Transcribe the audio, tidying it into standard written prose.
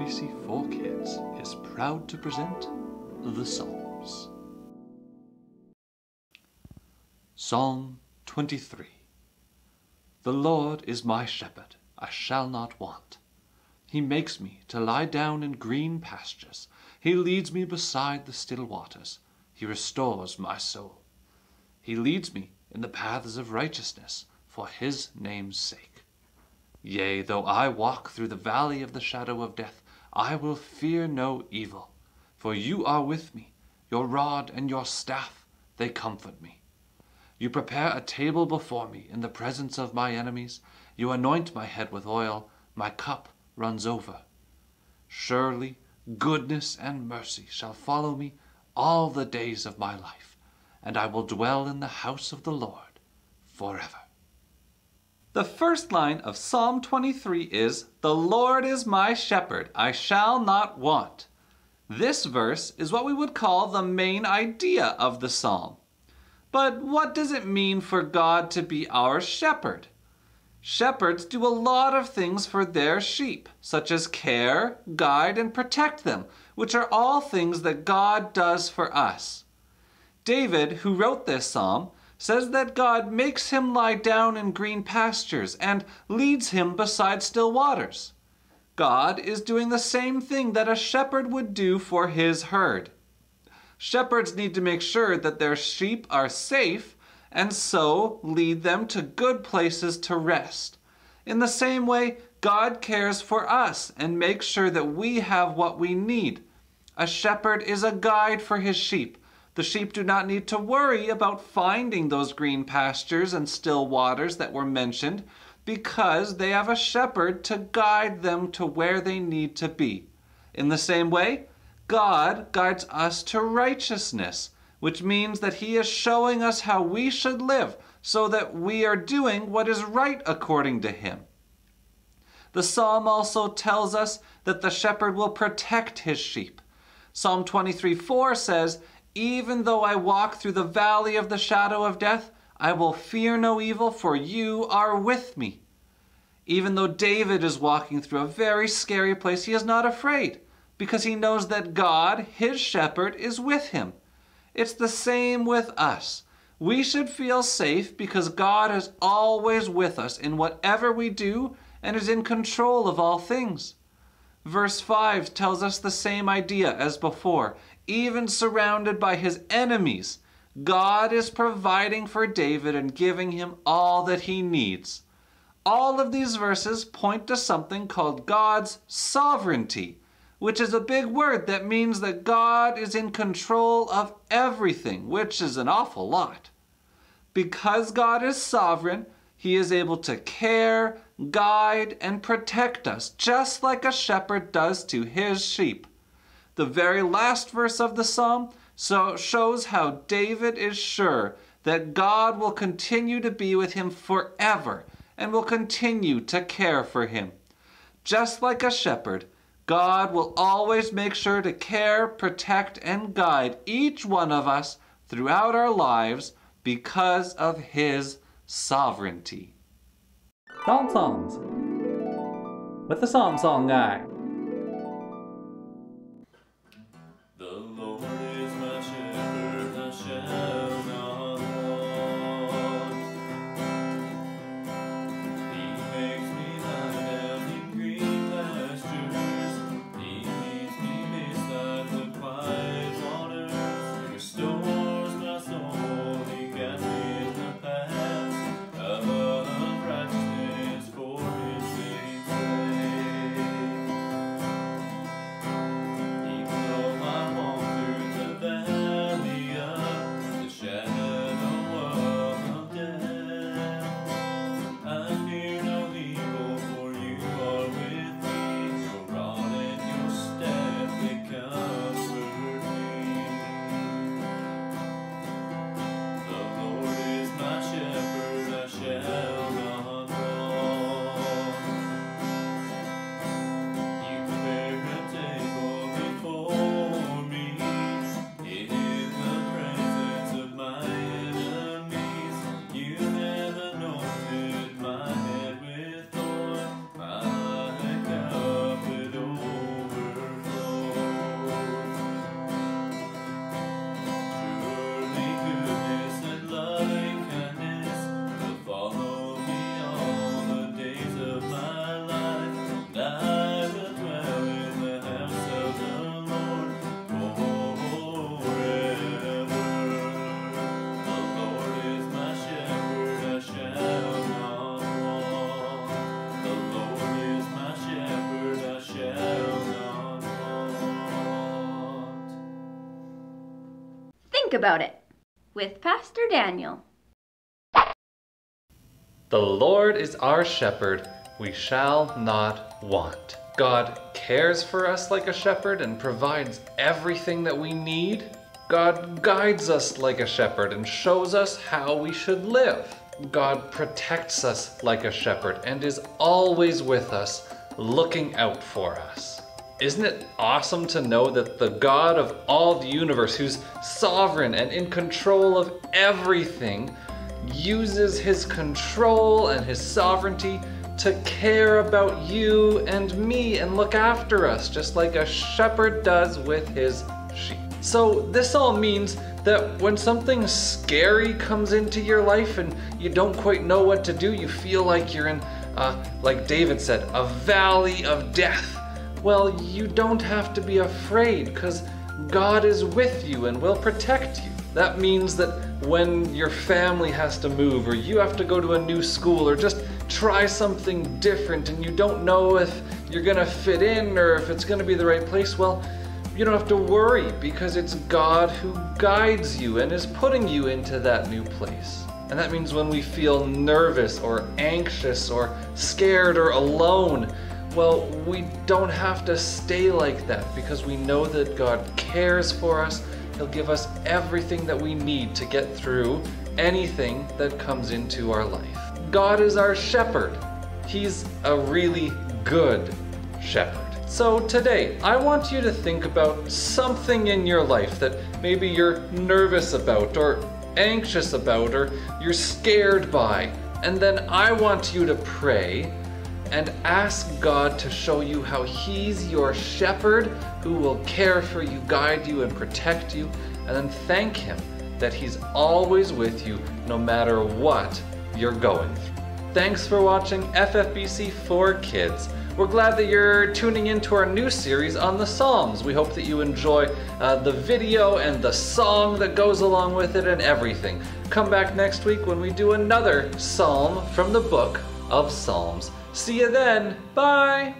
FFBC for Kids is proud to present the Psalms. Psalm 23. The Lord is my shepherd, I shall not want. He makes me to lie down in green pastures. He leads me beside the still waters. He restores my soul. He leads me in the paths of righteousness for his name's sake. Yea, though I walk through the valley of the shadow of death, I will fear no evil. For you are with me, your rod and your staff, they comfort me. You prepare a table before me in the presence of my enemies. You anoint my head with oil, my cup runs over. Surely goodness and mercy shall follow me all the days of my life, and I will dwell in the house of the Lord forever. The first line of Psalm 23 is, "The Lord is my shepherd, I shall not want." This verse is what we would call the main idea of the psalm. But what does it mean for God to be our shepherd? Shepherds do a lot of things for their sheep, such as care, guide, and protect them, which are all things that God does for us. David, who wrote this psalm, says that God makes him lie down in green pastures and leads him beside still waters. God is doing the same thing that a shepherd would do for his herd. Shepherds need to make sure that their sheep are safe and so lead them to good places to rest. In the same way, God cares for us and makes sure that we have what we need. A shepherd is a guide for his sheep. The sheep do not need to worry about finding those green pastures and still waters that were mentioned because they have a shepherd to guide them to where they need to be. In the same way, God guides us to righteousness, which means that he is showing us how we should live so that we are doing what is right according to him. The psalm also tells us that the shepherd will protect his sheep. Psalm 23:4 says, "Even though I walk through the valley of the shadow of death, I will fear no evil, for you are with me." Even though David is walking through a very scary place, he is not afraid because he knows that God, his shepherd, is with him. It's the same with us. We should feel safe because God is always with us in whatever we do and is in control of all things. Verse 5 tells us the same idea as before. Even surrounded by his enemies, God is providing for David and giving him all that he needs. All of these verses point to something called God's sovereignty, which is a big word that means that God is in control of everything, which is an awful lot. Because God is sovereign, he is able to care, guide, and protect us, just like a shepherd does to his sheep. The very last verse of the psalm shows how David is sure that God will continue to be with him forever and will continue to care for him. Just like a shepherd, God will always make sure to care, protect, and guide each one of us throughout our lives because of his sovereignty. Psalm Songs with the Psalm Song Guy. The Lord is my shepherd, I shall not want. He makes me lie down in green pastures. He leads me beside the quiet waters. He restores my soul. He guides me in the paths of righteousness for his name's sake. think about it with Pastor Daniel. The Lord is our shepherd, we shall not want. God cares for us like a shepherd and provides everything that we need. God guides us like a shepherd and shows us how we should live. God protects us like a shepherd and is always with us, looking out for us. Isn't it awesome to know that the God of all the universe, who's sovereign and in control of everything, uses his control and his sovereignty to care about you and me and look after us, just like a shepherd does with his sheep. So this all means that when something scary comes into your life and you don't quite know what to do, you feel like you're in, like David said, a valley of death. Well, you don't have to be afraid because God is with you and will protect you. That means that when your family has to move or you have to go to a new school or just try something different and you don't know if you're gonna fit in or if it's gonna be the right place, well, you don't have to worry because it's God who guides you and is putting you into that new place. And that means when we feel nervous or anxious or scared or alone, well, we don't have to stay like that because we know that God cares for us. He'll give us everything that we need to get through anything that comes into our life. God is our shepherd. He's a really good shepherd. So today, I want you to think about something in your life that maybe you're nervous about or anxious about or you're scared by. And then I want you to pray and ask God to show you how He's your shepherd who will care for you, guide you, and protect you. And then thank Him that He's always with you no matter what you're going through. Thanks for watching FFBC for Kids. We're glad that you're tuning into our new series on the Psalms. We hope that you enjoy the video and the song that goes along with it and everything. Come back next week when we do another psalm from the book of Psalms. See you then. Bye.